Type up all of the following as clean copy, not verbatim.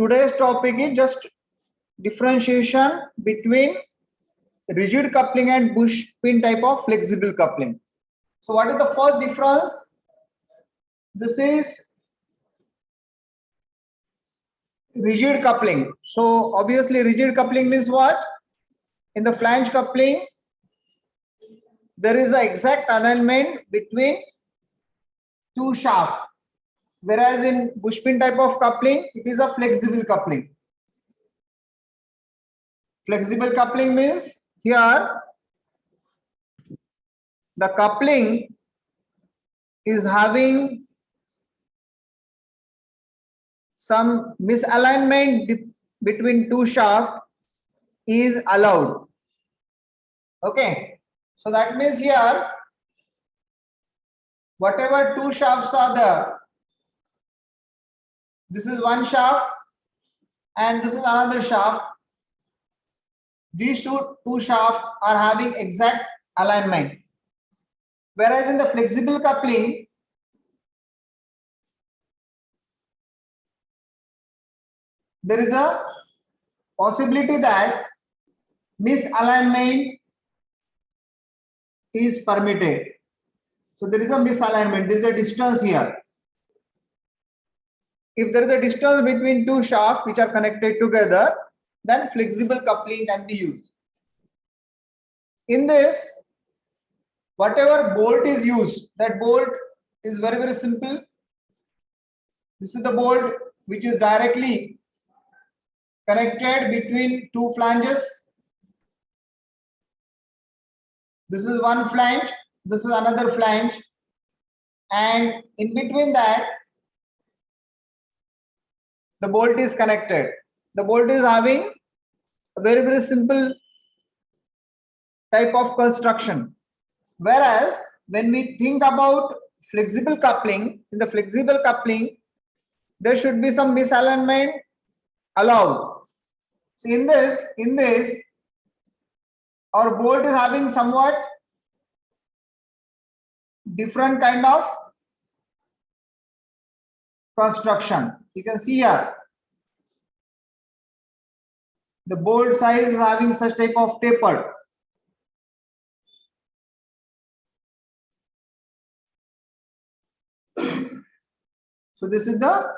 today's topic is just differentiation between rigid coupling and bush pin type of flexible coupling. So what is the first difference? This is rigid coupling. So obviously rigid coupling means what? In the flange coupling, there is an exact alignment between two shafts, whereas in bush pin type of coupling, it is a flexible coupling. Flexible coupling means here the coupling is having some misalignment between two shafts is allowed. Okay, so that means here whatever two shafts are there, this is one shaft and this is another shaft. These two shafts are having exact alignment, whereas in the flexible coupling, there is a possibility that misalignment is permitted. So there is a misalignment, there is a distance here. If there is a distance between two shafts which are connected together, then flexible coupling can be used. In this, whatever bolt is used, that bolt is very simple. This is the bolt which is directly connected between two flanges. This is one flange, this is another flange, and in between that the bolt is connected. The bolt is having a very simple type of construction, whereas when we think about flexible coupling, in the flexible coupling there should be some misalignment allowed. So in this our bolt is having somewhat different kind of construction. You can see here the bolt size is having such type of taper. So this is the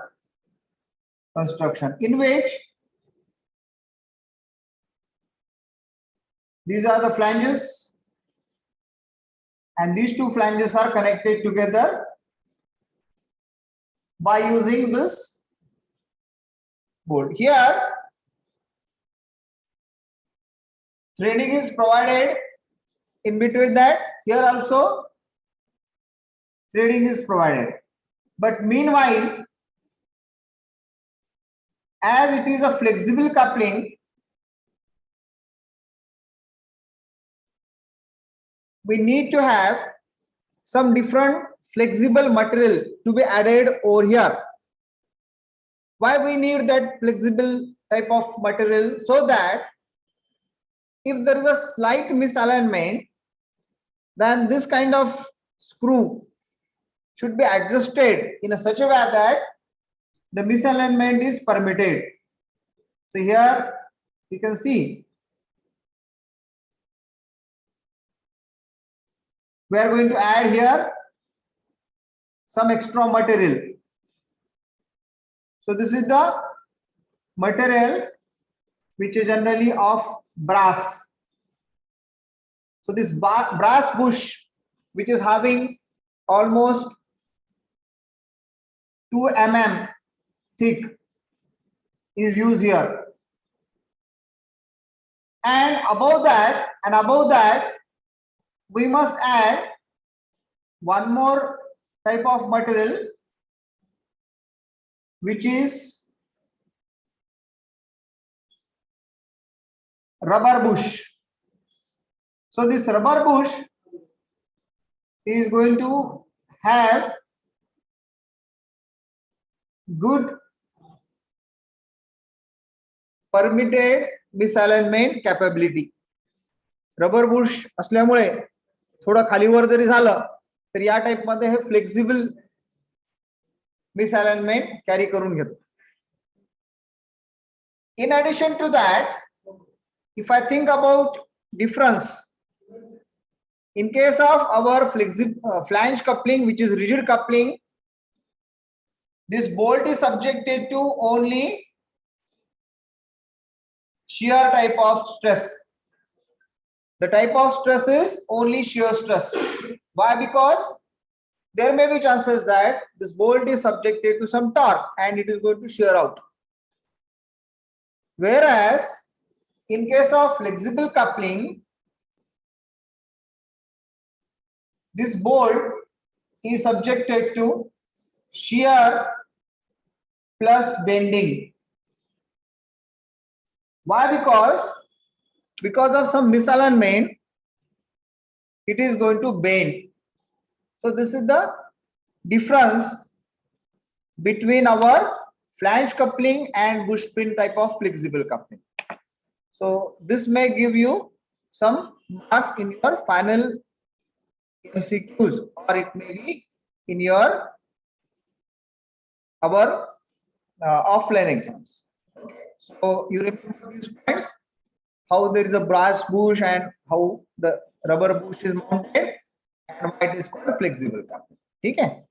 construction in which these are the flanges and these two flanges are connected together by using this bolt. Here threading is provided in between that. Here also threading is provided, but meanwhile, as it is a flexible coupling, we need to have some different flexible material to be added over here. Why we need that flexible type of material? So that if there is a slight misalignment, then this kind of screw should be adjusted in such a way that the misalignment is permitted. So here you can see we are going to add here some extra material. So this is the material which is generally of brass. So this brass bush which is having almost 2 mm thick is used here, and above that we must add one more type of material which is rubber bush. So this rubber bush is going to have good permitted misalignment capability. Rubber Bush असल्यामुळे थोडं खालीवर जरी झालं तर या type मध्ये हे flexible misalignment carry करून घेतो. In addition to that, if I think about difference, in case of our flange coupling, which is rigid coupling, this bolt is subjected to only shear type of stress. The type of stress is only shear stress. Why? Because there may be chances that this bolt is subjected to some torque and it is going to shear out. Whereas in case of flexible coupling, this bolt is subjected to shear plus bending. Why? Because of some misalignment, it is going to bend. So this is the difference between our flange coupling and bush pin type of flexible coupling. So this may give you some marks in your final MCQs, or it may be in your our offline exams. So you remember these points, how there is a brass bush and how the rubber bush is mounted and why it is called flexible coupling. Okay.